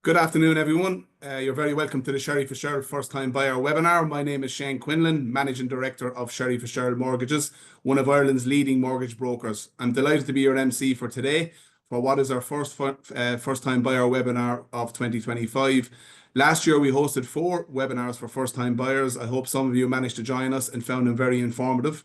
Good afternoon, everyone. You're very welcome to the Sherry Fitzgerald First Time Buyer webinar. My name is Shane Quinlan, Managing Director of Sherry Fitzgerald Mortgages, one of Ireland's leading mortgage brokers. I'm delighted to be your MC for today for what is our first time buyer webinar of 2025. Last year, we hosted 4 webinars for first-time buyers. I hope some of you managed to join us and found them very informative.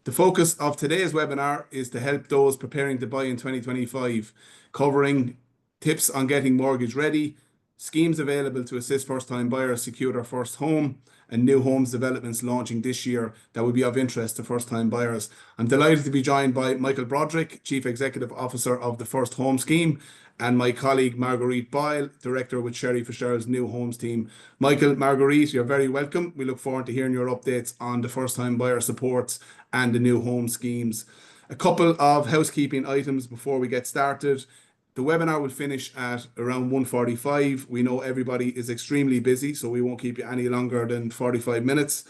The focus of today's webinar is to help those preparing to buy in 2025, covering tips on getting mortgage ready, schemes available to assist first-time buyers secure their first home, and new homes developments launching this year that will be of interest to first-time buyers. I'm delighted to be joined by Michael Broderick, Chief Executive Officer of the First Home Scheme, and my colleague Marguerite Boyle, Director with Sherry Fitzgerald's New Homes team. Michael, Marguerite, you're very welcome. We look forward to hearing your updates on the first-time buyer supports and the new home schemes. A couple of housekeeping items before we get started. The webinar will finish at around 1:45. We know everybody is extremely busy, so we won't keep you any longer than 45 minutes.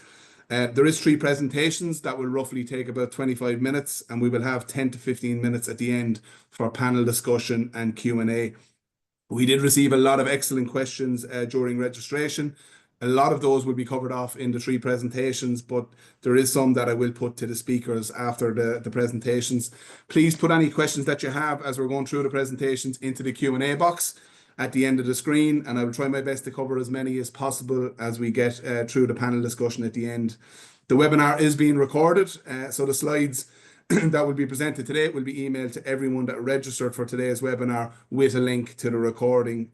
There is 3 presentations that will roughly take about 25 minutes, and we will have 10 to 15 minutes at the end for panel discussion and Q&A. We did receive a lot of excellent questions during registration. A lot of those will be covered off in the 3 presentations, but there is some that I will put to the speakers after the presentations. Please put any questions that you have as we're going through the presentations into the Q&A box at the end of the screen, and I will try my best to cover as many as possible as we get through the panel discussion at the end. The webinar is being recorded, so the slides that will be presented today will be emailed to everyone that registered for today's webinar with a link to the recording.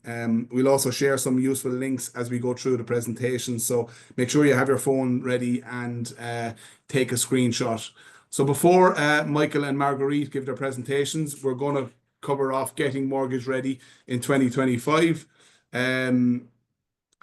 We'll also share some useful links as we go through the presentation, so make sure you have your phone ready and take a screenshot. So before Michael and Marguerite give their presentations, we're going to cover off getting mortgage ready in 2025.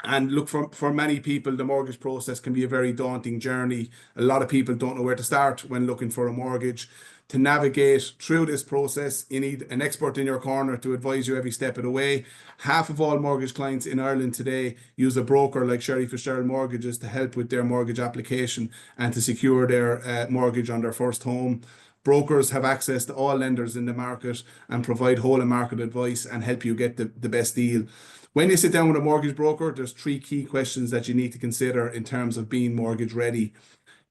And look, for many people, the mortgage process can be a very daunting journey. A lot of people don't know where to start when looking for a mortgage. To navigate through this process, you need an expert in your corner to advise you every step of the way. Half of all mortgage clients in Ireland today use a broker like Sherry Fitzgerald Mortgages to help with their mortgage application and to secure their mortgage on their first home. Brokers have access to all lenders in the market and provide whole of market advice and help you get the best deal. When you sit down with a mortgage broker, there's 3 key questions that you need to consider in terms of being mortgage ready.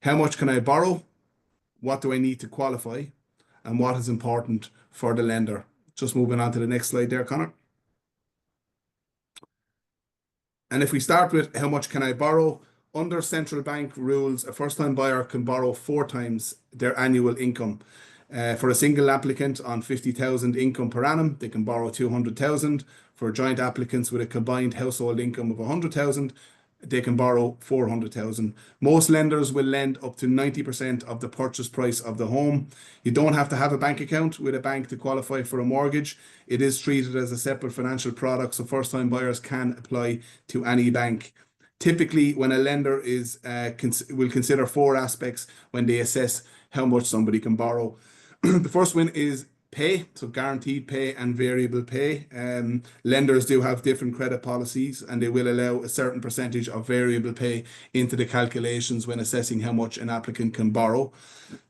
How much can I borrow? What do I need to qualify? And what is important for the lender? Just moving on to the next slide there, Connor. And if we start with how much can I borrow? Under central bank rules, a first-time buyer can borrow 4 times their annual income. For a single applicant on 50,000 income per annum, they can borrow 200,000. For joint applicants with a combined household income of 100,000, they can borrow 400,000. Most lenders will lend up to 90% of the purchase price of the home. You don't have to have a bank account with a bank to qualify for a mortgage. It is treated as a separate financial product, so first-time buyers can apply to any bank. Typically, when a lender will consider 4 aspects when they assess how much somebody can borrow. The first one is pay, so guaranteed pay and variable pay. Lenders do have different credit policies, and they will allow a certain percentage of variable pay into the calculations when assessing how much an applicant can borrow.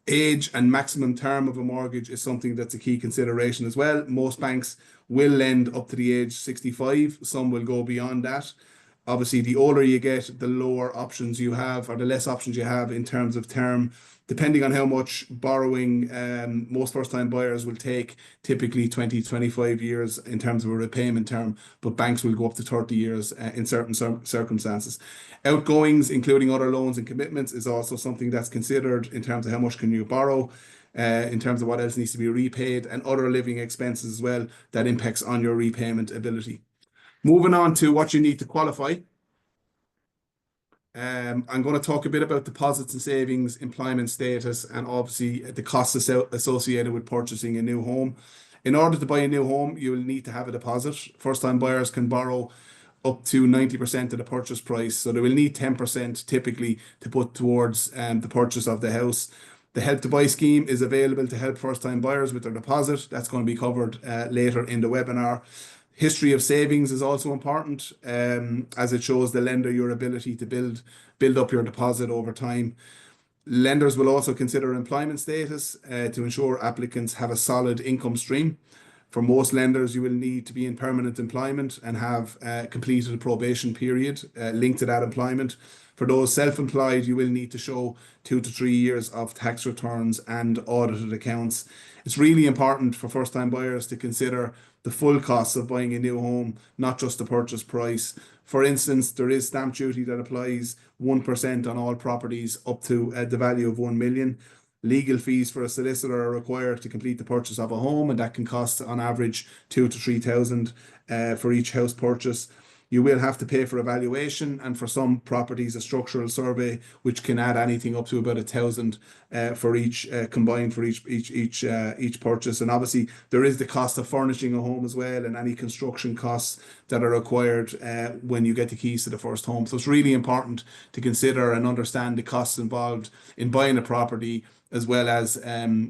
Age and maximum term of a mortgage is something that's a key consideration as well. Most banks will lend up to the age 65. Some will go beyond that. Obviously, the older you get, the lower options you have, or the less options you have in terms of term. Depending on how much borrowing most first-time buyers will take, typically 20, 25 years in terms of a repayment term, but banks will go up to 30 years in certain circumstances. Outgoings, including other loans and commitments, is also something that's considered in terms of how much can you borrow, in terms of what else needs to be repaid, and other living expenses as well that impacts on your repayment ability. Moving on to what you need to qualify. I'm going to talk a bit about deposits and savings, employment status, and obviously the costs associated with purchasing a new home. In order to buy a new home, you will need to have a deposit. First-time buyers can borrow up to 90% of the purchase price, so they will need 10% typically to put towards the purchase of the house. The Help to Buy scheme is available to help first-time buyers with their deposit. That's going to be covered later in the webinar. History of savings is also important, as it shows the lender your ability to build up your deposit over time. Lenders will also consider employment status to ensure applicants have a solid income stream. For most lenders, you will need to be in permanent employment and have completed a probation period linked to that employment. For those self-employed, you will need to show 2 to 3 years of tax returns and audited accounts. It's really important for first-time buyers to consider the full costs of buying a new home, not just the purchase price. For instance, there is stamp duty that applies 1% on all properties up to the value of 1 million. Legal fees for a solicitor are required to complete the purchase of a home, and that can cost on average 2 to 3,000 for each house purchase. You will have to pay for evaluation, and for some properties, a structural survey, which can add anything up to about 1,000 for each combined for each purchase. And obviously, there is the cost of furnishing a home as well, and any construction costs that are required when you get the keys to the first home. So it's really important to consider and understand the costs involved in buying a property, as well as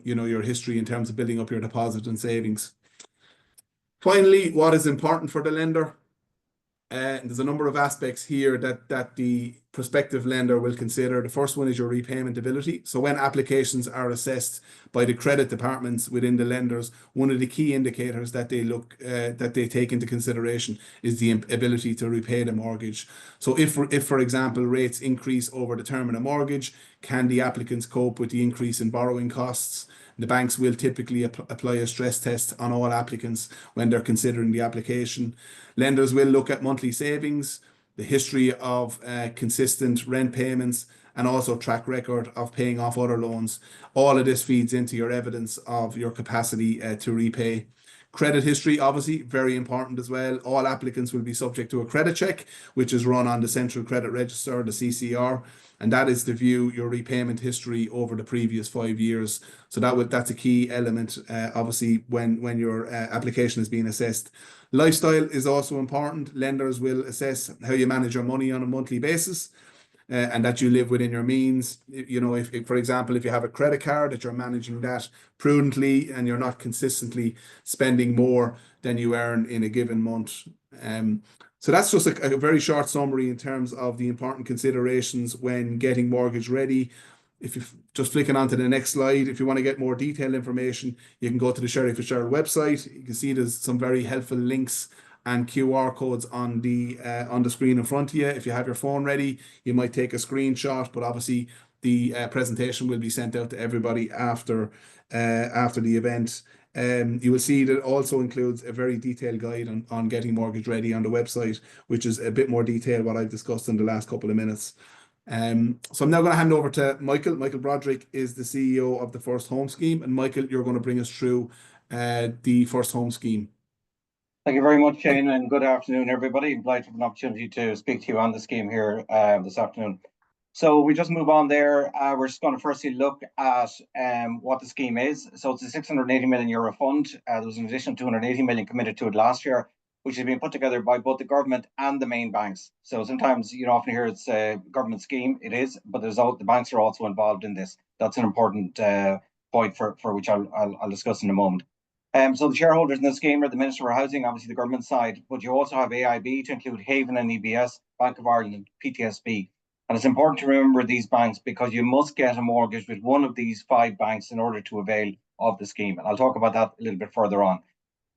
your history in terms of building up your deposit and savings. Finally, what is important for the lender? There's a number of aspects here that the prospective lender will consider. The first one is your repayment ability. So when applications are assessed by the credit departments within the lenders, one of the key indicators that they take into consideration is the ability to repay the mortgage. So if for example rates increase over the term of a mortgage, can the applicants cope with the increase in borrowing costs? The banks will typically apply a stress test on all applicants when they're considering the application. Lenders will look at monthly savings, the history of consistent rent payments, and also track record of paying off other loans. All of this feeds into your evidence of your capacity to repay. Credit history, obviously, very important as well. All applicants will be subject to a credit check, which is run on the Central Credit Register, the CCR, and that is to view your repayment history over the previous 5 years. So that's a key element, obviously, when your application is being assessed. Lifestyle is also important. Lenders will assess how you manage your money on a monthly basis. And that you live within your means. If for example, if you have a credit card, that you're managing that prudently and you're not consistently spending more than you earn in a given month. So that's just a very short summary in terms of the important considerations when getting mortgage ready. If you're just flicking on to the next slide, if you want to get more detailed information, you can go to the Sherry Fitzgerald website. You can see there's some very helpful links and QR codes on the screen in front of you. If you have your phone ready, you might take a screenshot, but obviously the presentation will be sent out to everybody after the event. You will see that it also includes a very detailed guide on getting mortgage ready on the website, which is a bit more detailed what I've discussed in the last couple of minutes. So I'm now going to hand over to Michael. Michael Broderick is the CEO of the First Home Scheme, and Michael, you're going to bring us through the First Home Scheme. Thank you very much, Shane, and good afternoon, everybody. I'm delighted to have an opportunity to speak to you on the scheme here this afternoon. So we just move on there. We're just going to firstly look at what the scheme is. So it's a €680 million fund. There was an additional 280 million committed to it last year, which has been put together by both the government and the main banks. So sometimes you often hear it's a government scheme. It is, but the banks are also involved in this. That's an important point for which I'll discuss in a moment. So the shareholders in the scheme are the Minister for Housing, obviously the government side, but you also have AIB to include Haven and EBS, Bank of Ireland and PTSB. And it's important to remember these banks because you must get a mortgage with one of these 5 banks in order to avail of the scheme. And I'll talk about that a little bit further on.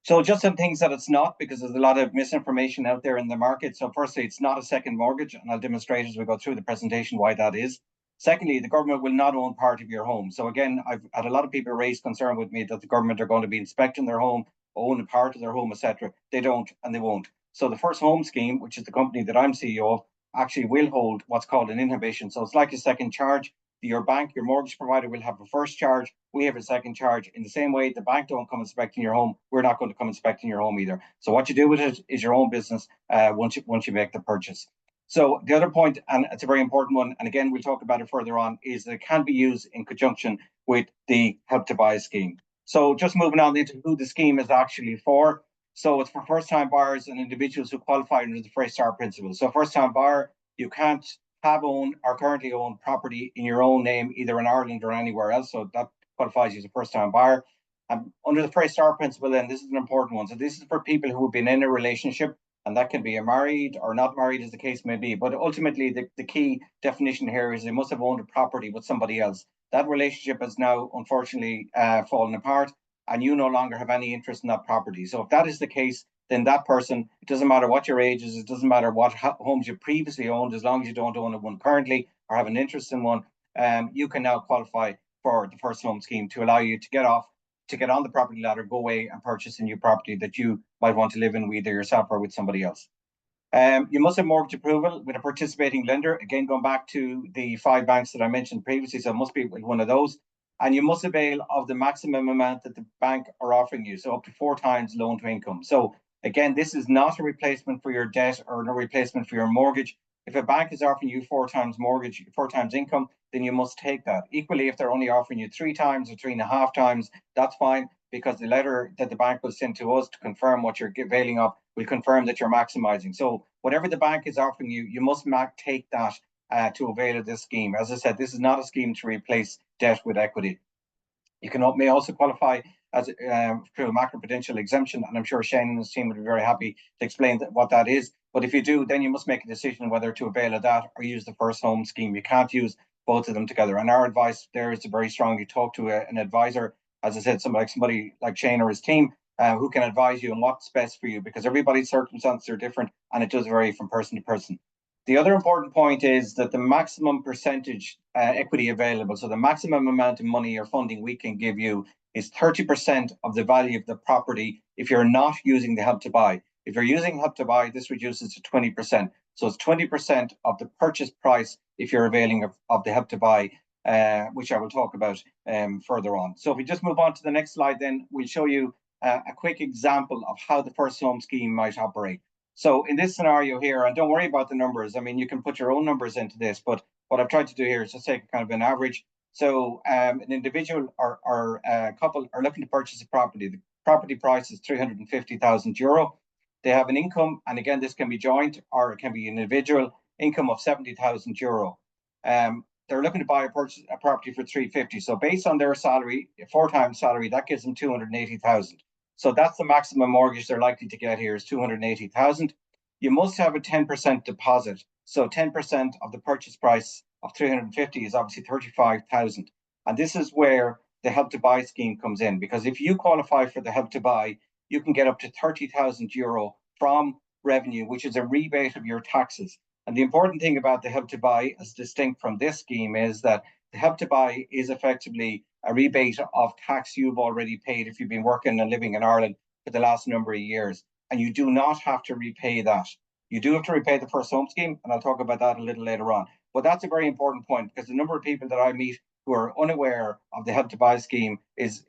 So just some things that it's not, because there's a lot of misinformation out there in the market. So firstly, it's not a second mortgage, and I'll demonstrate as we go through the presentation why that is. Secondly, the government will not own part of your home. So again, I've had a lot of people raise concern with me that the government are going to be inspecting their home, own a part of their home, etc. They don't, and they won't. So the First Home Scheme, which is the company that I'm CEO of, actually will hold what's called an inhibition. So it's like a second charge. Your bank, your mortgage provider will have a first charge. We have a second charge. In the same way, the bank don't come inspecting your home. We're not going to come inspecting your home either. So what you do with it is your own business once you make the purchase. So the other point, and it's a very important one, and again, we'll talk about it further on, is that it can be used in conjunction with the Help to Buy scheme. So just moving on into who the scheme is actually for. So it's for first-time buyers and individuals who qualify under the Fresh Start principle. So first-time buyer, you can't have owned or currently owned property in your own name, either in Ireland or anywhere else. So that qualifies you as a first-time buyer. And under the Fresh Start principle, then this is an important one. So this is for people who have been in a relationship, and that can be a married or not married, as the case may be. But ultimately, the key definition here is they must have owned a property with somebody else. That relationship has now, unfortunately, fallen apart, and you no longer have any interest in that property. So if that is the case, then that person, it doesn't matter what your age is, it doesn't matter what homes you previously owned, as long as you don't own one currently or have an interest in one, you can now qualify for the first home scheme to allow you to get on the property ladder, go away and purchase a new property that you might want to live in, either yourself or with somebody else. You must have mortgage approval with a participating lender. Again, going back to the 5 banks that I mentioned previously, so it must be one of those. And you must avail of the maximum amount that the bank are offering you, so up to 4 times loan to income. So again, this is not a replacement for your debt or no replacement for your mortgage. If a bank is offering you 4 times mortgage, 4 times income, then you must take that. Equally, if they're only offering you 3 times or 3.5 times, that's fine, because the letter that the bank will send to us to confirm what you're availing of will confirm that you're maximizing. So whatever the bank is offering you, you must take that to avail of this scheme. As I said, this is not a scheme to replace debt with equity. You may also qualify as through a macroprudential exemption, and I'm sure Shane and his team would be very happy to explain what that is. But if you do, then you must make a decision whether to avail of that or use the first home scheme. You can't use both of them together. And our advice there is to very strongly talk to an advisor, as I said, somebody like Shane or his team, who can advise you on what's best for you, because everybody's circumstances are different and it does vary from person to person. The other important point is that the maximum percentage equity available, so the maximum amount of money or funding we can give you, is 30% of the value of the property if you're not using the Help to Buy. If you're using Help to Buy, this reduces to 20%. So it's 20% of the purchase price if you're availing of the Help to Buy, which I will talk about further on. So if we just move on to the next slide, then we'll show you a quick example of how the first home scheme might operate. So in this scenario here, and don't worry about the numbers, I mean, you can put your own numbers into this, but what I've tried to do here is just take kind of an average. So an individual or a couple are looking to purchase a property. The property price is €350,000. They have an income, and again, this can be joint or it can be an individual income of €70,000. They're looking to buy a property for 350. So based on their salary, 4 times salary, that gives them 280,000. So that's the maximum mortgage they're likely to get here, is 280,000. You must have a 10% deposit. So 10% of the purchase price of 350 is obviously 35,000. And this is where the Help to Buy scheme comes in, because if you qualify for the Help to Buy, you can get up to €30,000 from revenue, which is a rebate of your taxes. And the important thing about the Help to Buy, as distinct from this scheme, is that the Help to Buy is effectively a rebate of tax you've already paid if you've been working and living in Ireland for the last number of years. And you do not have to repay that. You do have to repay the first home scheme, and I'll talk about that a little later on. But that's a very important point, because the number of people that I meet who are unaware of the Help to Buy scheme is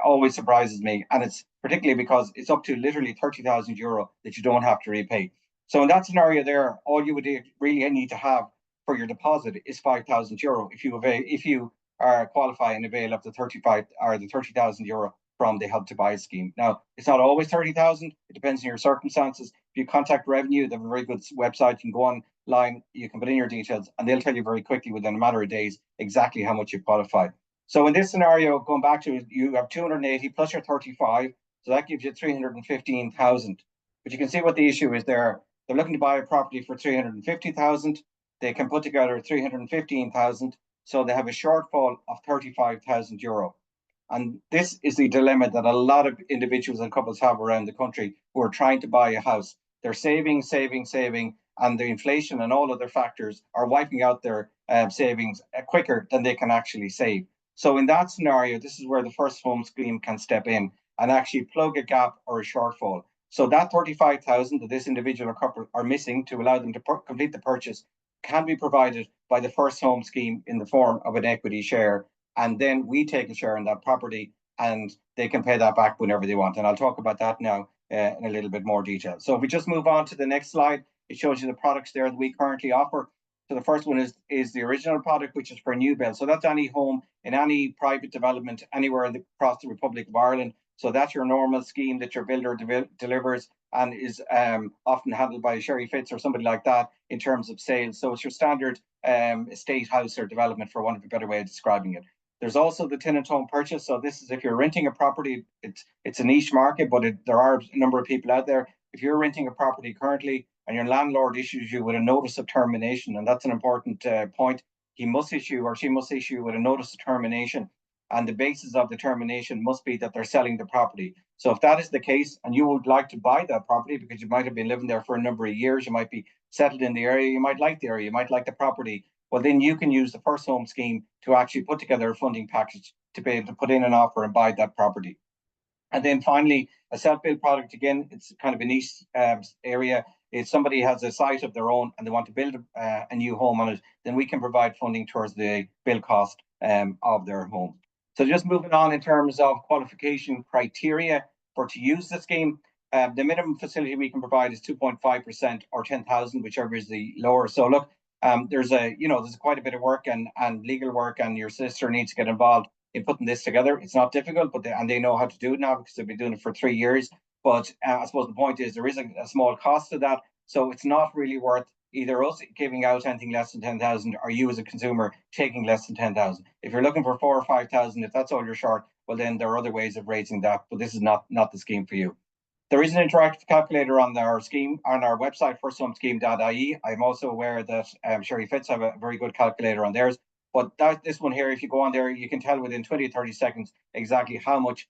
always surprises me. And it's particularly because it's up to literally €30,000 that you don't have to repay. So in that scenario there, all you would really need to have for your deposit is €5,000 if you are qualify and avail of the 35 or the €30,000 from the Help to Buy scheme. Now, it's not always 30,000. It depends on your circumstances. If you contact Revenue, they have a very good website. You can go online, you can put in your details, and they'll tell you very quickly within a matter of days exactly how much you qualify. So in this scenario, going back to it, you have 280 plus your 35, so that gives you 315,000. But you can see what the issue is there. They're looking to buy a property for 350,000. They can put together 315,000. So they have a shortfall of €35,000. And this is the dilemma that a lot of individuals and couples have around the country who are trying to buy a house. They're saving, and the inflation and all other factors are wiping out their savings quicker than they can actually save. So in that scenario, this is where the first home scheme can step in and actually plug a gap or a shortfall. So that 35,000 that this individual or couple are missing to allow them to complete the purchase can be provided by the first home scheme in the form of an equity share. And then we take a share in that property and they can pay that back whenever they want. And I'll talk about that now in a little bit more detail. So if we just move on to the next slide, it shows you the products there that we currently offer. So the first one is the original product, which is for new build. So that's any home in any private development anywhere across the Republic of Ireland. So that's your normal scheme that your builder delivers and is often handled by Sherry Fitz or somebody like that in terms of sales. So it's your standard estate house or development, for want of a better way of describing it. There's also the tenant home purchase. So this is if you're renting a property, it's a niche market, but there are a number of people out there. If you're renting a property currently and your landlord issues you with a notice of termination, and that's an important point, he must issue or she must issue with a notice of termination and the basis of determination must be that they're selling the property. So if that is the case and you would like to buy that property because you might have been living there for a number of years, you might be settled in the area, you might like the area, you might like the property, well, then you can use the First Home Scheme to actually put together a funding package to be able to put in an offer and buy that property. And then finally, a self-build product, again, it's kind of a niche area. If somebody has a site of their own and they want to build a new home on it, then we can provide funding towards the build cost of their home. So just moving on in terms of qualification criteria for to use the scheme, the minimum facility we can provide is 2.5% or 10,000, whichever is the lower. So look, there's quite a bit of work and legal work, and your solicitor needs to get involved in putting this together. It's not difficult, but they know how to do it now because they've been doing it for 3 years. But I suppose the point is there is a small cost to that, so it's not really worth either us giving out anything less than 10,000 or you as a consumer taking less than 10,000. If you're looking for 4,000 or 5,000, if that's all you're short, well then there are other ways of raising that, but this is not the scheme for you. There is an interactive calculator on our scheme, on our website, firsthomesscheme.ie. I'm also aware that Sherry Fitz have a very good calculator on theirs. But this one here, if you go on there, you can tell within 20 or 30 seconds exactly how much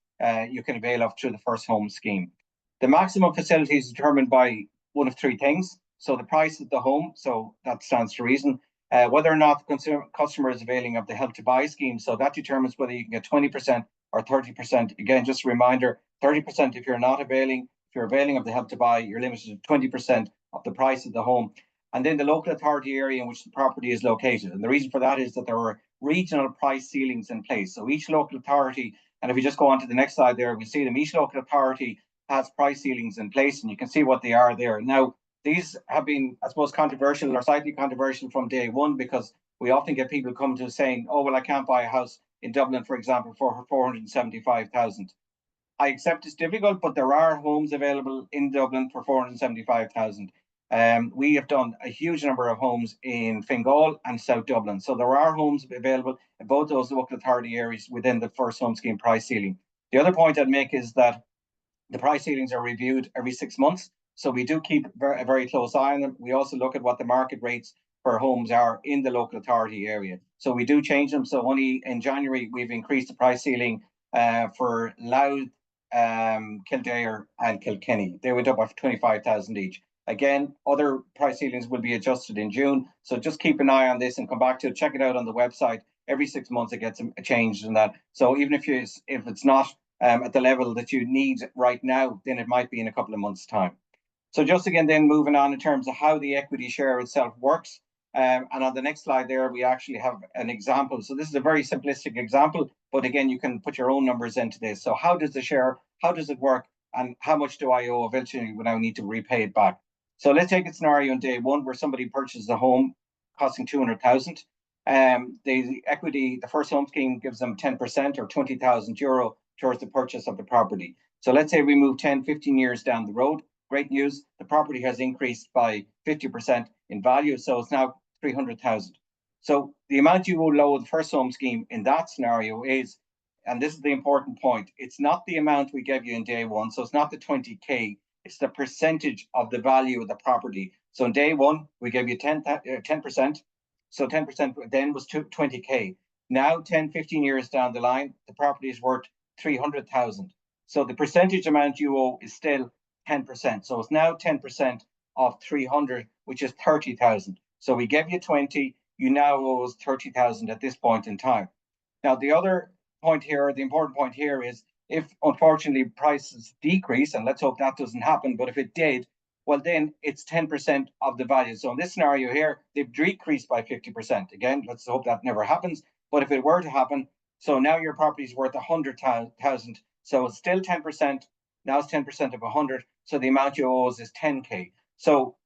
you can avail of through the First Home Scheme. The maximum facility is determined by one of 3 things. So the price of the home, so that stands to reason. Whether or not the customer is availing of the Help to Buy scheme, so that determines whether you can get 20% or 30%. Again, just a reminder, 30% if you're not availing. If you're availing of the Help to Buy, you're limited to 20% of the price of the home. And then the local authority area in which the property is located. And the reason for that is that there are regional price ceilings in place. So each local authority, and if we just go on to the next slide there, we see them, each local authority has price ceilings in place, and you can see what they are there. Now, these have been, I suppose, controversial or slightly controversial from day one, because we often get people come to saying, oh, well, I can't buy a house in Dublin, for example, for 475,000. I accept it's difficult, but there are homes available in Dublin for 475,000. We have done a huge number of homes in Fingal and South Dublin. So there are homes available in both those local authority areas within the First Home Scheme price ceiling. The other point I'd make is that the price ceilings are reviewed every 6 months. So we do keep a very close eye on them. We also look at what the market rates for homes are in the local authority area. So we do change them. So only in January, we've increased the price ceiling for Louth, Kildare and Kilkenny. They went up by 25,000 each. Again, other price ceilings will be adjusted in June. So just keep an eye on this and come back to it. Check it out on the website. Every 6 months it gets changed in that. So even if it's not at the level that you need right now, then it might be in a couple of months' time. So just again, then moving on in terms of how the equity share itself works. And on the next slide there, we actually have an example. So this is a very simplistic example, but again, you can put your own numbers into this. So how does it work, and how much do I owe eventually when I need to repay it back? So let's take a scenario on day one where somebody purchases a home costing 200,000. The equity, the First Home Scheme gives them 10% or 20,000 euro towards the purchase of the property. So let's say we move 10, 15 years down the road. Great news, the property has increased by 50% in value, so it's now 300,000. So the amount you will owe the First Home Scheme in that scenario is, and this is the important point, it's not the amount we gave you in day one, so it's not the 20K, it's the percentage of the value of the property. So in day one, we gave you 10%, so 10% then was 20K. Now, 10, 15 years down the line, the property is worth 300,000. So the percentage amount you owe is still 10%. So it's now 10% of 300, which is 30,000. So we gave you 20, you now owe us 30,000 at this point in time. Now, the other point here, the important point here is if unfortunately prices decrease, and let's hope that doesn't happen, but if it did, well, then it's 10% of the value. So in this scenario here, they've decreased by 50%. Again, let's hope that never happens. But if it were to happen, so now your property is worth 100,000. So it's still 10%. Now it's 10% of 100. So the amount you owe us is 10K. So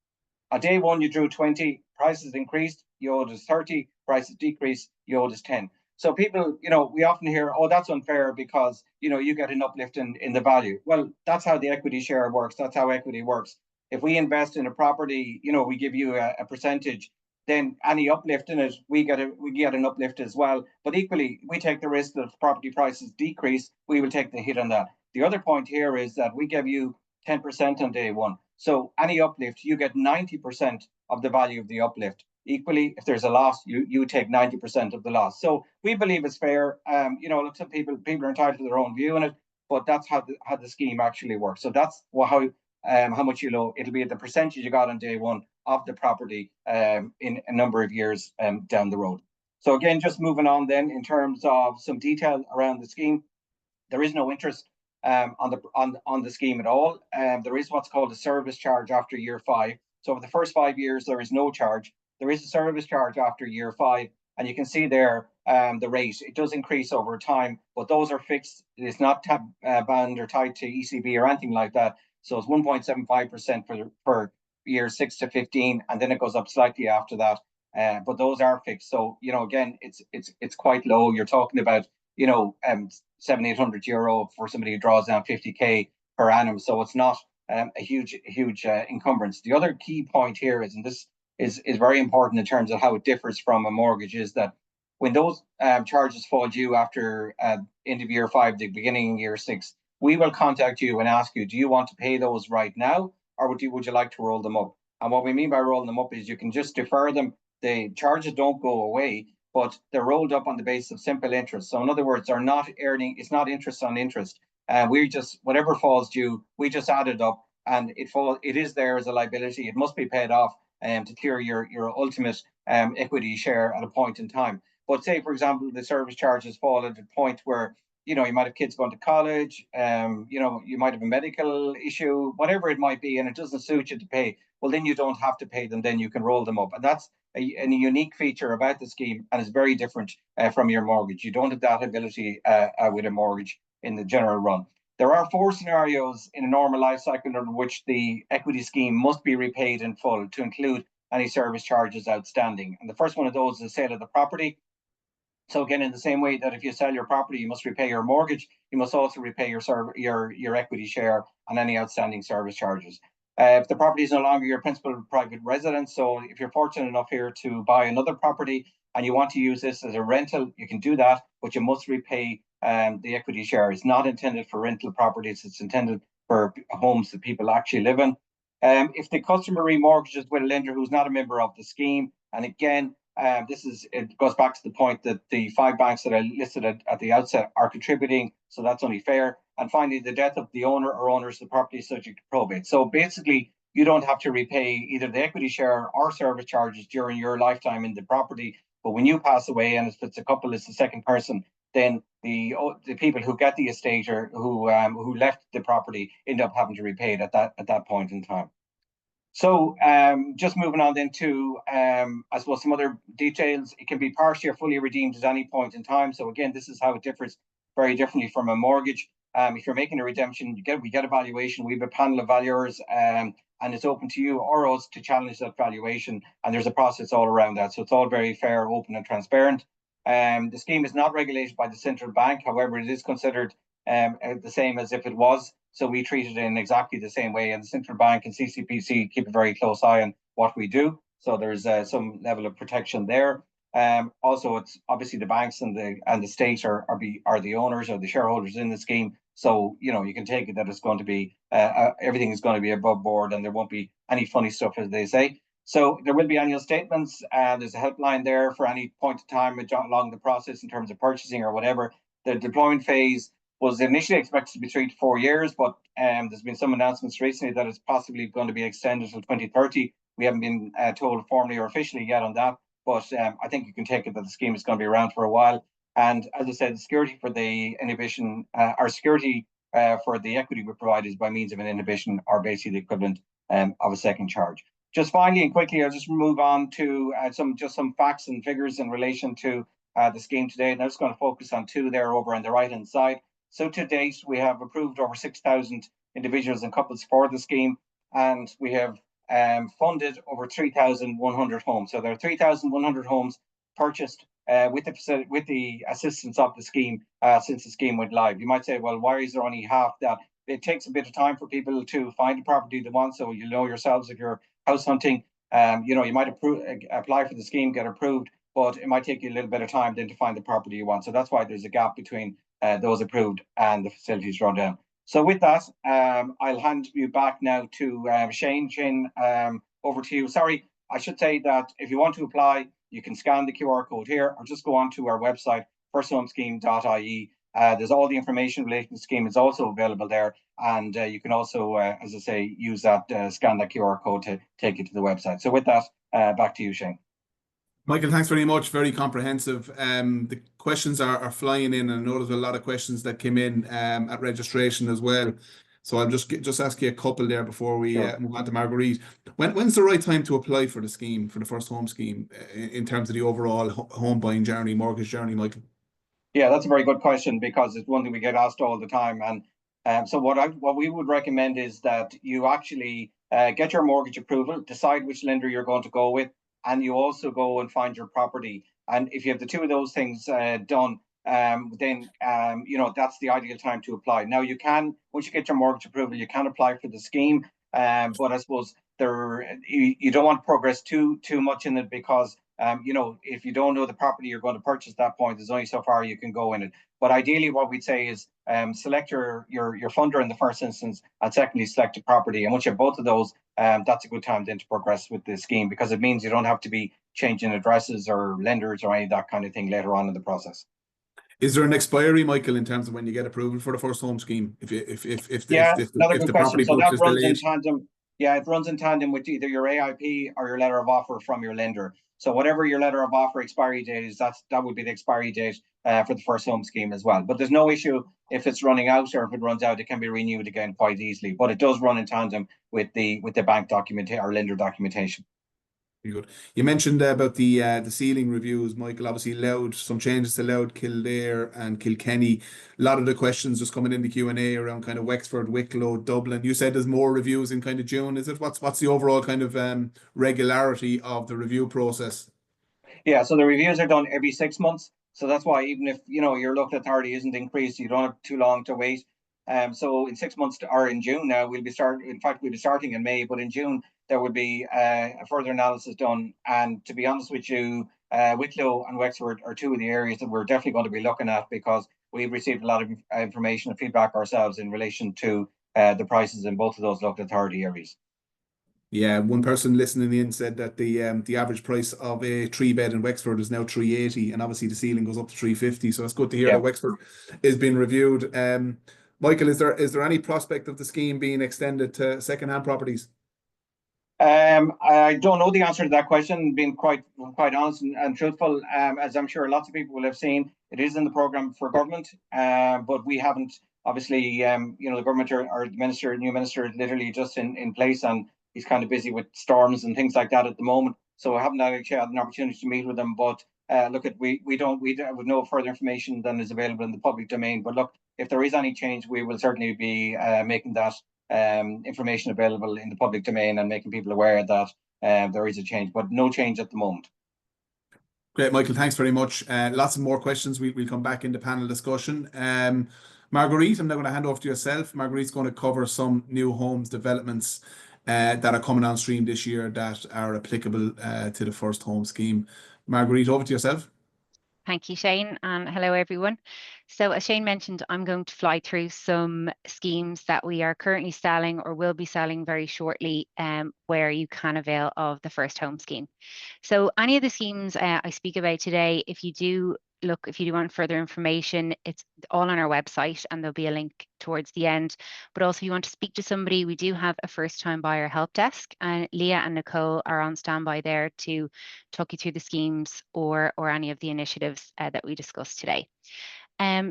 on day one, you drew 20, prices increased, you owed us 30, prices decreased, you owed us 10. So people, we often hear, oh, that's unfair because, you get an uplift in the value. Well, that's how the equity share works. That's how equity works. If we invest in a property, we give you a percentage, then any uplift in it, we get an uplift as well. But equally, we take the risk that if property prices decrease, we will take the hit on that. The other point here is that we give you 10% on day one. So any uplift, you get 90% of the value of the uplift. equally. If there's a loss, you take 90% of the loss. So we believe it's fair. You know, look, some people are entitled to their own view on it, but that's how the scheme actually works. So that's how much you owe. It'll be the percentage you got on day one of the property in a number of years down the road. So again, just moving on then in terms of some detail around the scheme, there is no interest on the scheme at all. There is what's called a service charge after year 5. So for the first 5 years, there is no charge. There is a service charge after year 5, and you can see there the rate. It does increase over time, but those are fixed. It's not bound or tied to ECB or anything like that. So it's 1.75% for years 6 to 15, and then it goes up slightly after that. But those are fixed. So, you know, again, it's quite low. You're talking about, you know, 700-800 euro for somebody who draws down 50k per annum. So it's not a huge encumbrance. The other key point here is, and this is very important in terms of how it differs from a mortgage, is that when those charges fall due after end of year 5, the beginning of year 6, we will contact you and ask you, do you want to pay those right now, or would you like to roll them up? And what we mean by rolling them up is you can just defer them. The charges don't go away, but they're rolled up on the basis of simple interest. So in other words, they're not earning, it's not interest on interest. We just, whatever falls due, we just add it up, and it is there as a liability. It must be paid off to clear your ultimate equity share at a point in time. But say, for example, the service charges fall at a point where, you know, you might have kids going to college, you know, you might have a medical issue, whatever it might be, and it doesn't suit you to pay. Well, then you don't have to pay them, then you can roll them up. And that's a unique feature about the scheme, and it's very different from your mortgage. You don't have that ability with a mortgage in the general run. There are 4 scenarios in a normal life cycle under which the equity scheme must be repaid in full to include any service charges outstanding. And the first one of those is the sale of the property. So again, in the same way that if you sell your property, you must repay your mortgage, you must also repay your equity share on any outstanding service charges. If the property is no longer your principal private residence, so if you're fortunate enough here to buy another property and you want to use this as a rental, you can do that, but you must repay the equity share. It's not intended for rental properties, it's intended for homes that people actually live in. If the customer remortgages with a lender who's not a member of the scheme, and again, it goes back to the point that the 5 banks that I listed at the outset are contributing, so that's only fair. And finally, the death of the owner or owners of the property is subject to probate. So basically, you don't have to repay either the equity share or service charges during your lifetime in the property. But when you pass away, and if it's a couple, it's the second person, then the people who get the estate or who left the property end up having to repay it at that point in time. So just moving on then to, I suppose, some other details. It can be partially or fully redeemed at any point in time. So again, this is how it differs very differently from a mortgage. If you're making a redemption, we get a valuation. We have a panel of valuers, and it's open to you or us to challenge that valuation. And there's a process all around that. So it's all very fair, open and transparent. The scheme is not regulated by the central bank. However, it is considered the same as if it was. So we treat it in exactly the same way, and the central bank and CCPC keep a very close eye on what we do. So there's some level of protection there. Also, it's obviously the banks and the state are the owners or the shareholders in the scheme. So you know, you can take it that it's going to be everything is going to be above board, and there won't be any funny stuff, as they say. So there will be annual statements. There's a helpline there for any point of time along the process in terms of purchasing or whatever. The deployment phase was initially expected to be 3 to 4 years, but there's been some announcements recently that it's possibly going to be extended until 2030. We haven't been told formally or officially yet on that, but I think you can take it that the scheme is going to be around for a while. And as I said, the security for the inhibition, our security for the equity we provide is by means of an inhibition, or basically the equivalent of a second charge. Just finally and quickly, I'll just move on to some facts and figures in relation to the scheme today. And I'm just going to focus on 2 there over on the right-hand side. So to date, we have approved over 6,000 individuals and couples for the scheme, and we have funded over 3,100 homes. So there are 3,100 homes purchased with the assistance of the scheme since the scheme went live. You might say, well, why is there only half that? It takes a bit of time for people to find a property they want. So you know yourselves, if you're house hunting, you know, you might apply for the scheme, get approved, but it might take you a little bit of time then to find the property you want. So that's why there's a gap between those approved and the facilities drawn down. So with that, I'll hand you back now to Shane. Shane, over to you. Sorry, I should say that if you want to apply, you can scan the QR code here or just go on to our website, firsthomesscheme.ie. There's all the information related to the scheme is also available there. And you can also, as I say, use that, scan that QR code to take you to the website. So with that, back to you, Shane. Michael, thanks very much. Very comprehensive. The questions are flying in, and I know there's a lot of questions that came in at registration as well. So I'll just ask you a couple there before we move on to Marguerite. When's the right time to apply for the scheme, for the First Home Scheme, in terms of the overall home buying journey, mortgage journey, Michael? Yeah, that's a very good question because it's one thing we get asked all the time. And so what we would recommend is that you actually get your mortgage approval, decide which lender you're going to go with, and you also go and find your property. And if you have the two of those things done, then that's the ideal time to apply. Now you can, once you get your mortgage approval, you can apply for the scheme. But I suppose you don't want to progress too much in it because if you don't know the property you're going to purchase at that point, there's only so far you can go in it. But ideally, what we'd say is select your funder in the first instance, and secondly, select a property. And once you have both of those, that's a good time then to progress with the scheme because it means you don't have to be changing addresses or lenders or any of that kind of thing later on in the process. Is there an expiry, Michael, in terms of when you get approval for the First Home Scheme? If Another good the question. property So that purchase runs in delayed? tandem. Yeah, it runs in tandem with either your AIP or your letter of offer from your lender. So whatever your letter of offer expiry date is, that would be the expiry date for the First Home Scheme as well. But there's no issue if it's running out, or if it runs out, it can be renewed again quite easily. But it does run in tandem with the bank documentation or lender documentation. Very good. You mentioned about the ceiling reviews, Michael. Obviously, Louth, some changes to Louth, Kildare, and Kilkenny. A lot of the questions just coming in the Q&A around kind of Wexford, Wicklow, Dublin. You said there's more reviews in kind of June. Is it? What's the overall kind of regularity of the review process? Yeah, so the reviews are done every 6 months. So that's why even if your local authority isn't increased, you don't have too long to wait. So in 6 months or in June now, we'll be starting in May, but in June there will be a further analysis done. And to be honest with you, Wicklow and Wexford are two of the areas that we're definitely going to be looking at because we've received a lot of information and feedback ourselves in relation to the prices in both of those local authority areas. Yeah, one person listening in said that the average price of a 3-bed in Wexford is now 380, and obviously the ceiling goes up to 350. So it's good to hear that Wexford is being reviewed. Michael, is there any prospect of the scheme being extended to second-hand properties? I don't know the answer to that question, being quite honest and truthful. As I'm sure lots of people will have seen, it is in the programme for government, but we haven't, obviously, the government or the new minister is literally just in place, and he's kind of busy with storms and things like that at the moment. So I haven't actually had an opportunity to meet with him, but we have no further information than is available in the public domain. But look, if there is any change, we will certainly be making that information available in the public domain and making people aware that there is a change, but no change at the moment. Great, Michael. Thanks very much. Lots of more questions. We'll come back into panel discussion. Marguerite, I'm now going to hand off to yourself. Marguerite's going to cover some new homes developments that are coming on stream this year that are applicable to the First Home Scheme. Marguerite, over to yourself. Thank you, Shane, and hello, everyone. So as Shane mentioned, I'm going to fly through some schemes that we are currently selling or will be selling very shortly, where you can avail of the First Home Scheme. So any of the schemes I speak about today, if you do want further information, it's all on our website and there'll be a link towards the end. But also if you want to speak to somebody, we do have a first-time buyer help desk, and Leah and Nicole are on standby there to talk you through the schemes or any of the initiatives that we discussed today.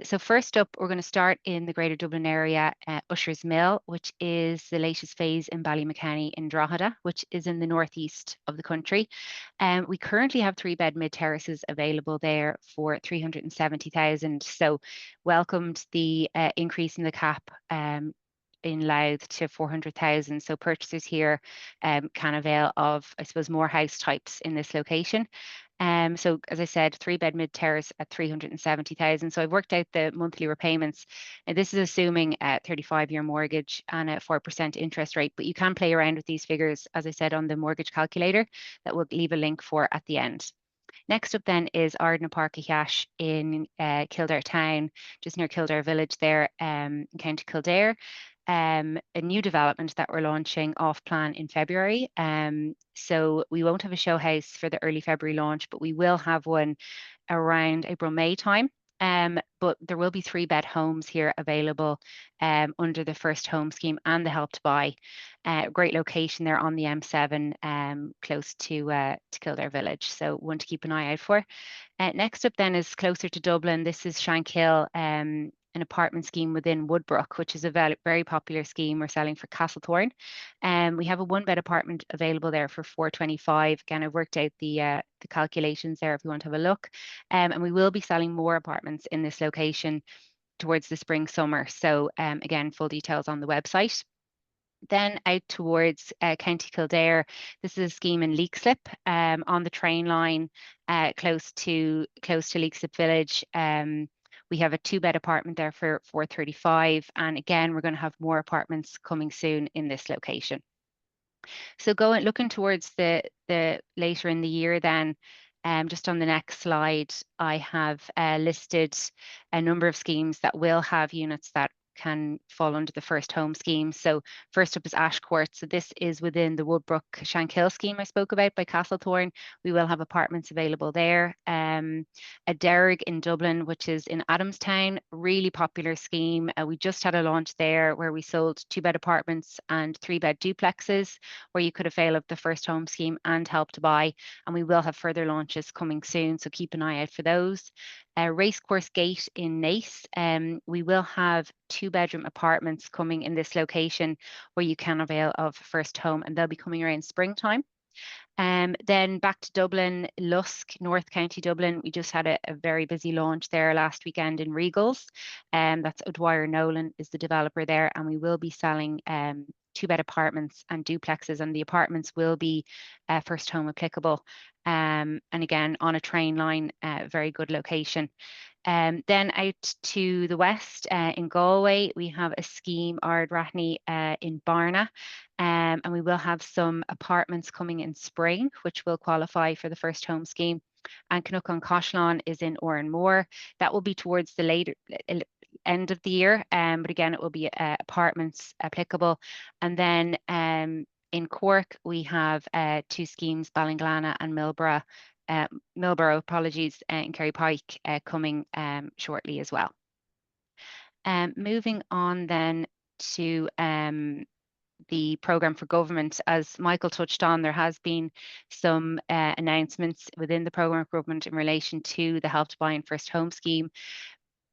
So first up, we're going to start in the Greater Dublin area, Ushers Mill, which is the latest phase in Ballymakenny in Drogheda, which is in the northeast of the country. We currently have 3-bed mid-terraces available there for 370,000. So welcomed the increase in the cap in Louth to 400,000. So purchasers here can avail of, I suppose, more house types in this location. So as I said, 3-bed mid-terrace at 370,000. So I've worked out the monthly repayments, and this is assuming a 35-year mortgage and a 4% interest rate, but you can play around with these figures, as I said, on the mortgage calculator that we'll leave a link for at the end. Next up then is Ardna Park Yash in Kildare town, just near Kildare village there, in County Kildare. a new development that we're launching off plan in February. So we won't have a show house for the early February launch, but we will have one around April, May time. But there will be 3-bed homes here available under the First Home scheme and the Help to Buy. Great location there on the M7, close to Kildare Village. So one to keep an eye out for. Next up then is closer to Dublin. This is Shankill, an apartment scheme within Woodbrook, which is a very popular scheme we're selling for Castlethorne. We have a 1-bed apartment available there for 425. Again, I've worked out the calculations there if you want to have a look. And we will be selling more apartments in this location towards the spring, summer. So again, full details on the website. Then out towards County Kildare, this is a scheme in Leixlip on the train line close to Leixlip Village. We have a 2-bed apartment there for 435, and again we're going to have more apartments coming soon in this location. So looking towards the later in the year then, just on the next slide, I have listed a number of schemes that will have units that can fall under the First Home scheme. So first up is Ashcourt. So this is within the Woodbrook Shankill scheme I spoke about by Castlethorne. We will have apartments available there. A Derrig in Dublin, which is in Adamstown, really popular scheme. We just had a launch there where we sold 2-bed apartments and 3-bed duplexes where you could avail of the First Home scheme and Help to Buy. And we will have further launches coming soon, so keep an eye out for those. Racecourse Gate in Naas. We will have 2-bedroom apartments coming in this location where you can avail of First Home, and they'll be coming around springtime. Then back to Dublin, Lusk, North County Dublin. We just had a very busy launch there last weekend in Regals. That's O'Dwyer Nolan is the developer there, and we will be selling 2-bed apartments and duplexes, and the apartments will be First Home applicable. And again, on a train line, very good location. Then out to the west in Galway, we have a scheme, Ardrathney in Barna, and we will have some apartments coming in spring, which will qualify for the First Home scheme. And Canuck-on-Coshlan is in Oranmore. That will be towards the later end of the year, but again, it will be apartments applicable. And then in Cork, we have 2 schemes, Ballinglana and Millborough, in Kerry Pike coming shortly as well. Moving on then to the programme for government. As Michael touched on, there has been some announcements within the programme of government in relation to the Help to Buy and First Home scheme.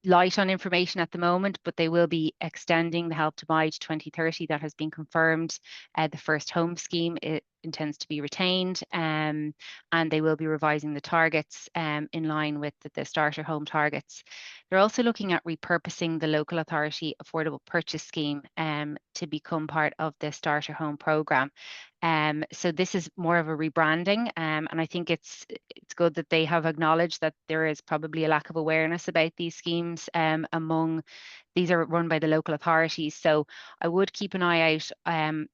Light on information at the moment, but they will be extending the Help to Buy to 2030. That has been confirmed. The First Home scheme, it intends to be retained, and they will be revising the targets in line with the starter home targets. They're also looking at repurposing the local authority affordable purchase scheme to become part of the starter home programme. So this is more of a rebranding, and I think it's good that they have acknowledged that there is probably a lack of awareness about these schemes these are run by the local authorities. So I would keep an eye out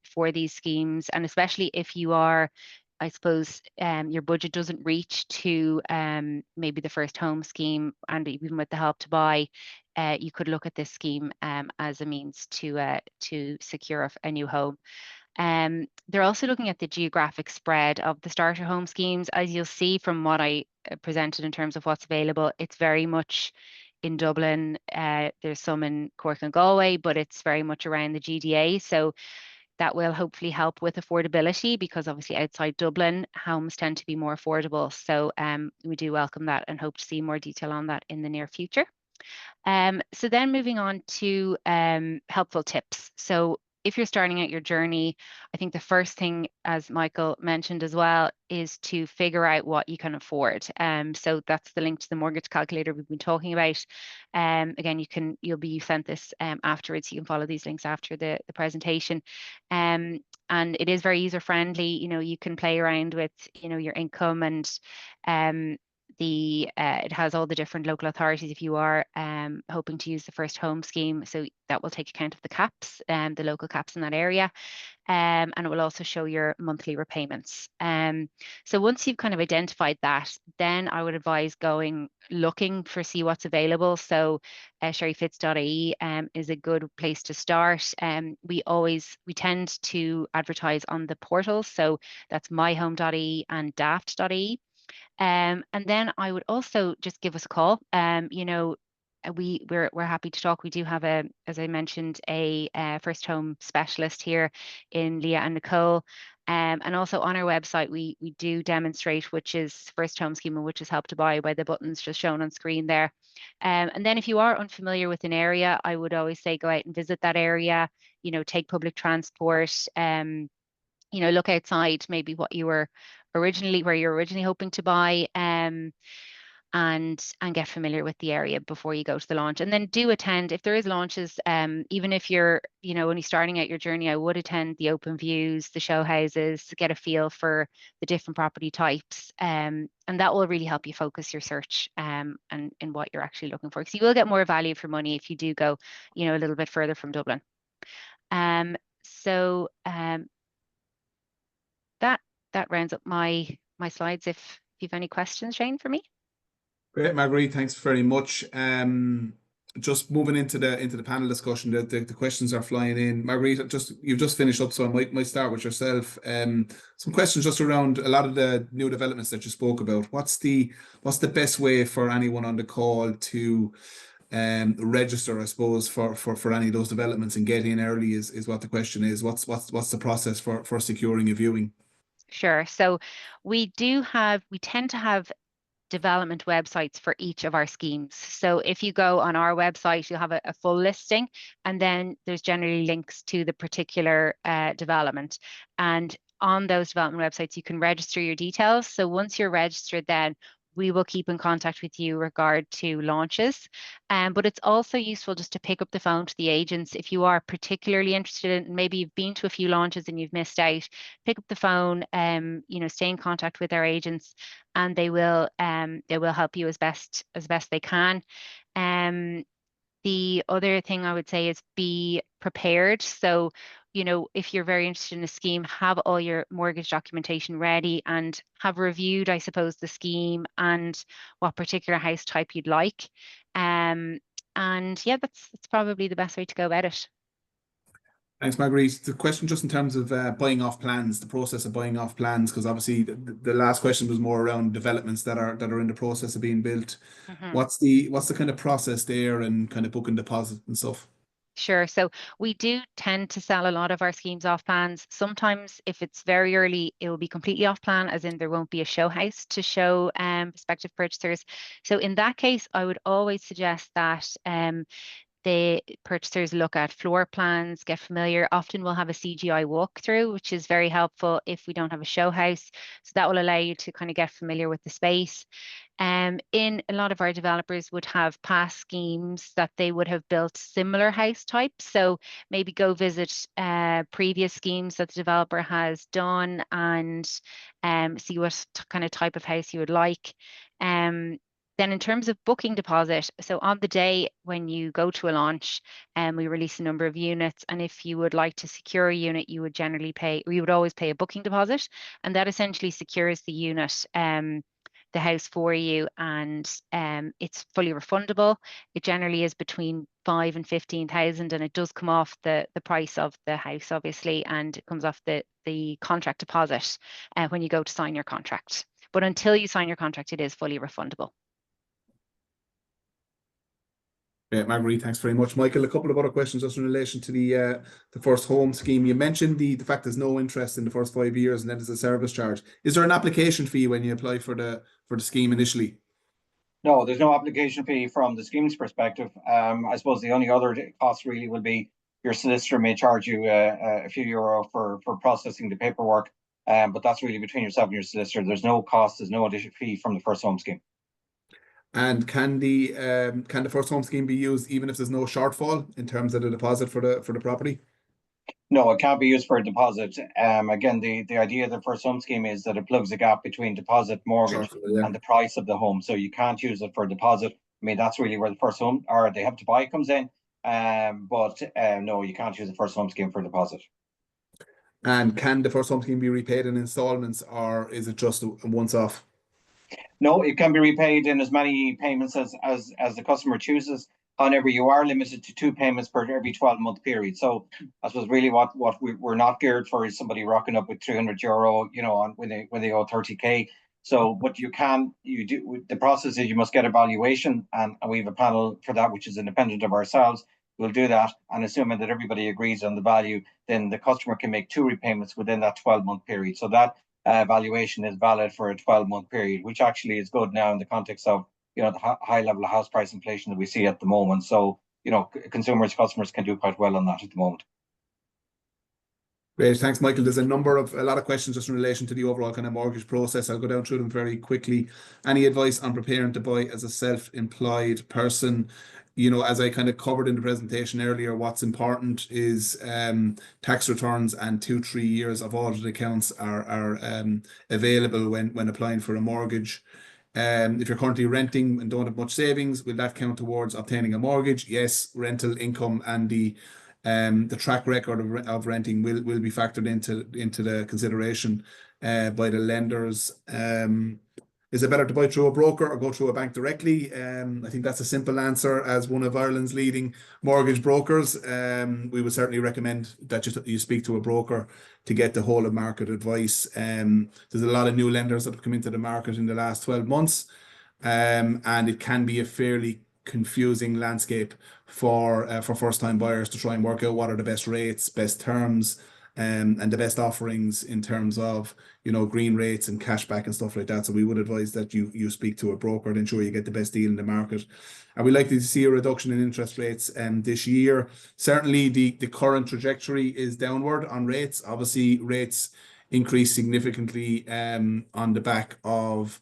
for these schemes, and especially if you are, I suppose, your budget doesn't reach to maybe the First Home scheme, and even with the Help to Buy, you could look at this scheme as a means to secure a new home. They're also looking at the geographic spread of the starter home schemes. As you'll see from what I presented in terms of what's available, it's very much in Dublin. There's some in Cork and Galway, but it's very much around the GDA. So that will hopefully help with affordability, because obviously outside Dublin, homes tend to be more affordable. So we do welcome that and hope to see more detail on that in the near future. So then moving on to helpful tips. So if you're starting out your journey, I think the first thing, as Michael mentioned as well, is to figure out what you can afford. So that's the link to the mortgage calculator we've been talking about. Again, you'll be sent this afterwards. You can follow these links after the presentation. And it is very user friendly. You can play around with your income and it has all the different local authorities if you are hoping to use the first home scheme. So that will take account of the caps, the local caps in that area. And it will also show your monthly repayments. So once you've kind of identified that, then I would advise looking for see what's available. So sherryfits.ie is a good place to start. We tend to advertise on the portals. So that's myhome.ie and daft.ie. And then I would also just give us a call. We're happy to talk. We do have as I mentioned, a first home specialist here in Leah and Nicole. And also on our website, we do demonstrate which is first home scheme and which is Help to Buy by the buttons just shown on screen there. And then if you are unfamiliar with an area, I would always say go out and visit that area, take public transport, look outside maybe where you were originally hoping to buy, and get familiar with the area before you go to the launch. And then do attend if there is launches, even if you're only starting out your journey. I would attend the open views, the show houses, to get a feel for the different property types, and that will really help you focus your search and in what you're actually looking for, because you will get more value for money if you do go a little bit further from Dublin. That rounds up my slides. If you've any questions, Shane, for me. Great, Marguerite, thanks very much. Just moving into the panel discussion, the questions are flying in. Marguerite, you've just finished up, so I might start with yourself. Some questions just around a lot of the new developments that you spoke about. What's the best way for anyone on the call to register, I suppose, for any of those developments and get in early is what the question is. What's the process for securing a viewing? Sure. So we tend to have development websites for each of our schemes. So if you go on our website, you'll have a full listing, and then there's generally links to the particular development. And on those development websites, you can register your details. So once you're registered, then we will keep in contact with you regard to launches. But it's also useful just to pick up the phone to the agents if you are particularly interested in, maybe you've been to a few launches and you've missed out. Pick up the phone, stay in contact with our agents, and they will help you as best they can. The other thing I would say is be prepared. So, if you're very interested in a scheme, have all your mortgage documentation ready and have reviewed, I suppose, the scheme and what particular house type you'd like. And yeah, that's probably the best way to go about it. Thanks, Marguerite. The question just in terms of buying off plans, the process of buying off plans, because obviously the last question was more around developments that are in the process of being built. Mm-hmm. What's the kind of process there and kind of booking deposit and stuff? Sure. So we do tend to sell a lot of our schemes off plans. Sometimes if it's very early, it will be completely off plan, as in there won't be a show house to show prospective purchasers. So in that case, I would always suggest that the purchasers look at floor plans, get familiar. Often we'll have a CGI walkthrough, which is very helpful if we don't have a show house. So that will allow you to kind of get familiar with the space. In a lot of our developers would have past schemes that they would have built similar house types. So maybe go visit previous schemes that the developer has done and see what kind of type of house you would like. Then in terms of booking deposit, so on the day when you go to a launch, we release a number of units, and if you would like to secure a unit, you would always pay a booking deposit, and that essentially secures the unit, the house for you, and it's fully refundable. It generally is between 5,000 and 15,000, and it does come off the price of the house, obviously, and it comes off the contract deposit when you go to sign your contract. But until you sign your contract, it is fully refundable. Marguerite, thanks very much. Michael, a couple of other questions just in relation to the first home scheme. You mentioned the fact there's no interest in the first 5 years and then there's a service charge. Is there an application fee when you apply for the scheme initially? No, there's no application fee from the scheme's perspective. I suppose the only other cost really will be your solicitor may charge you a few euro for processing the paperwork, but that's really between yourself and your solicitor. There's no cost, there's no additional fee from the first home scheme. And can the first home scheme be used even if there's no shortfall in terms of the deposit for the property? No, it can't be used for a deposit. Again, the idea of the first home scheme is that it plugs the gap between deposit, mortgage, Sure, yeah. and the price of the home. So you can't use it for deposit. I mean, that's really where the first home or they have to buy comes in. But no, you can't use the first home scheme for deposit. And can the first home scheme be repaid in installments, or is it just a once off? No, it can be repaid in as many payments as the customer chooses. However, you are limited to 2 payments per every 12-month period. So I suppose really what we're not geared for is somebody rocking up with €300, on when they owe 30K. So what you do, the process is you must get a valuation, and we have a panel for that, which is independent of ourselves. We'll do that, and assuming that everybody agrees on the value, then the customer can make 2 repayments within that 12-month period. So that valuation is valid for a 12-month period, which actually is good now in the context of the high level of house price inflation that we see at the moment. So customers can do quite well on that at the moment. Great, thanks, Michael. There's a lot of questions just in relation to the overall kind of mortgage process. I'll go down through them very quickly. Any advice on preparing to buy as a self-employed person? As I kind of covered in the presentation earlier, what's important is tax returns and 2-3 years of audited accounts are available when applying for a mortgage. If you're currently renting and don't have much savings, will that count towards obtaining a mortgage? Yes, rental income and the track record of renting will be factored into the consideration by the lenders. Is it better to buy through a broker or go through a bank directly? I think that's a simple answer. As one of Ireland's leading mortgage brokers, we would certainly recommend that you speak to a broker to get the whole of market advice. There's a lot of new lenders that have come into the market in the last 12 months, and it can be a fairly confusing landscape for first-time buyers to try and work out what are the best rates, best terms, and the best offerings in terms of green rates and cashback and stuff like that. So we would advise that you speak to a broker and ensure you get the best deal in the market. And we're likely to see a reduction in interest rates this year. Certainly the current trajectory is downward on rates. Obviously rates increased significantly on the back of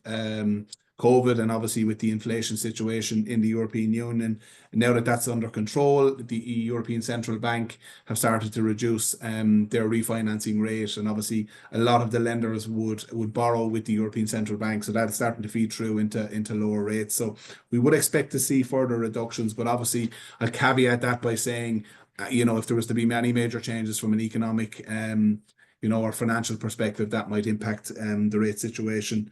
COVID, and obviously with the inflation situation in the European Union. Now that that's under control, the European Central Bank have started to reduce their refinancing rate, and obviously a lot of the lenders would borrow with the European Central Bank, so that's starting to feed through into lower rates. So we would expect to see further reductions, but obviously I'll caveat that by saying, if there was to be many major changes from an economic or financial perspective, that might impact the rate situation.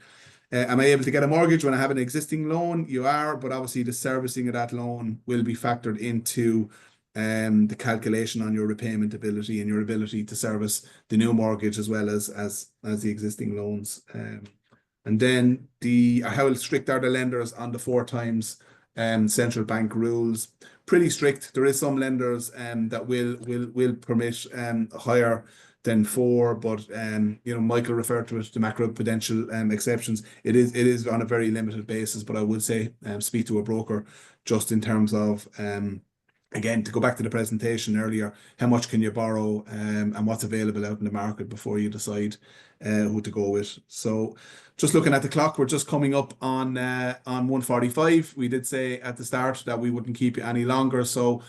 Am I able to get a mortgage when I have an existing loan? You are, but obviously the servicing of that loan will be factored into the calculation on your repayment ability and your ability to service the new mortgage as well as the existing loans. And then how strict are the lenders on the 4 times central bank rules? Pretty strict. There is some lenders that will permit higher than 4, but Michael referred to it, the macro-prudential exceptions. It is on a very limited basis, but I would say speak to a broker just in terms of again, to go back to the presentation earlier, how much can you borrow and what's available out in the market before you decide who to go with. So just looking at the clock, we're just coming up on 1:45. We did say at the start that we wouldn't keep you any longer, so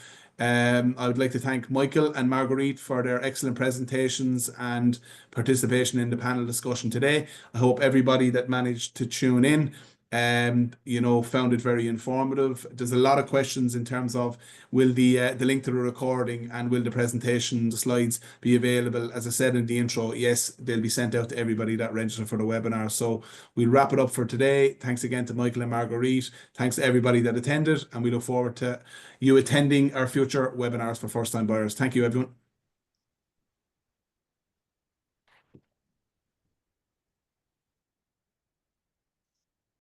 I would like to thank Michael and Marguerite for their excellent presentations and participation in the panel discussion today. I hope everybody that managed to tune in found it very informative. There's a lot of questions in terms of will the link to the recording and will the presentation, the slides be available? As I said in the intro, yes, they'll be sent out to everybody that registered for the webinar. So we'll wrap it up for today. Thanks again to Michael and Marguerite. Thanks to everybody that attended, and we look forward to you attending our future webinars for first-time buyers. Thank you, everyone.